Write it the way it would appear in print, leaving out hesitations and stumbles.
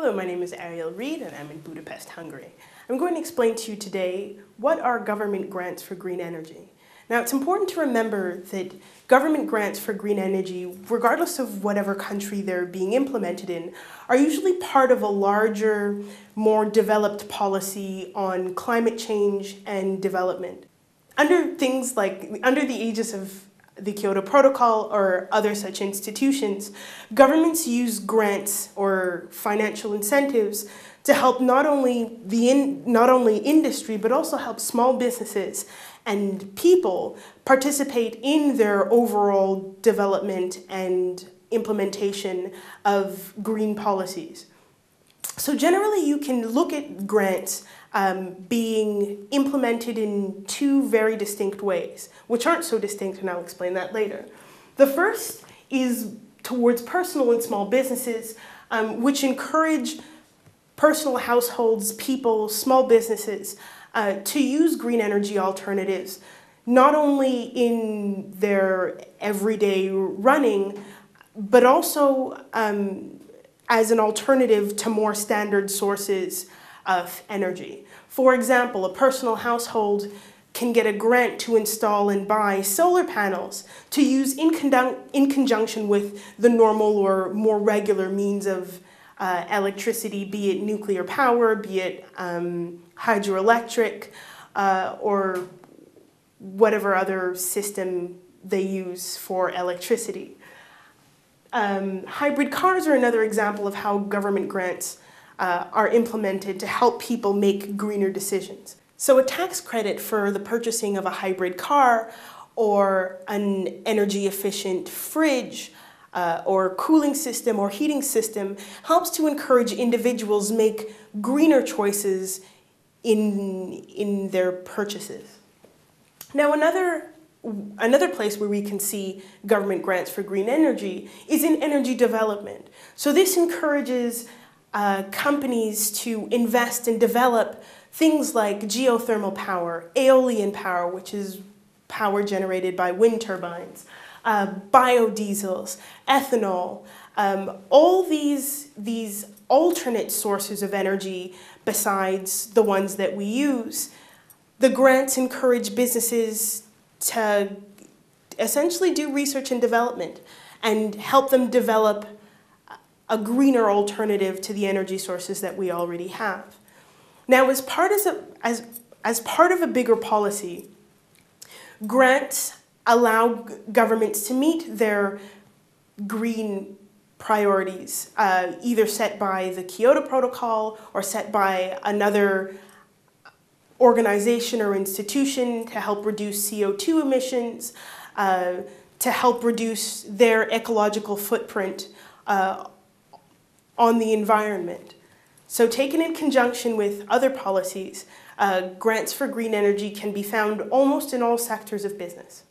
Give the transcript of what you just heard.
Hello, my name is Arielle Reid and I'm in Budapest, Hungary. I'm going to explain to you today what are government grants for green energy. Now, it's important to remember that government grants for green energy, regardless of whatever country they're being implemented in, are usually part of a larger, more developed policy on climate change and development. Under the aegis of the Kyoto Protocol or other such institutions, governments use grants or financial incentives to help not only industry, but also help small businesses and people participate in their overall development and implementation of green policies. So generally, you can look at grants being implemented in two very distinct ways, which aren't so distinct, and I'll explain that later. The first is towards personal and small businesses, which encourage personal households, people, small businesses to use green energy alternatives, not only in their everyday running, but also as an alternative to more standard sources of energy. For example, a personal household can get a grant to install and buy solar panels to use in conjunction with the normal or more regular means of electricity, be it nuclear power, be it hydroelectric, or whatever other system they use for electricity. Hybrid cars are another example of how government grants are implemented to help people make greener decisions. So a tax credit for the purchasing of a hybrid car or an energy efficient fridge or cooling system or heating system helps to encourage individuals make greener choices in their purchases. Now another place where we can see government grants for green energy is in energy development. So this encourages companies to invest and develop things like geothermal power, aeolian power, which is power generated by wind turbines, biodiesels, ethanol, all these alternate sources of energy besides the ones that we use. The grants encourage businesses to essentially do research and development and help them develop a greener alternative to the energy sources that we already have. Now, as part of a bigger policy, grants allow governments to meet their green priorities, either set by the Kyoto Protocol or set by another organization or institution to help reduce CO2 emissions, to help reduce their ecological footprint on the environment. So taken in conjunction with other policies, grants for green energy can be found almost in all sectors of business.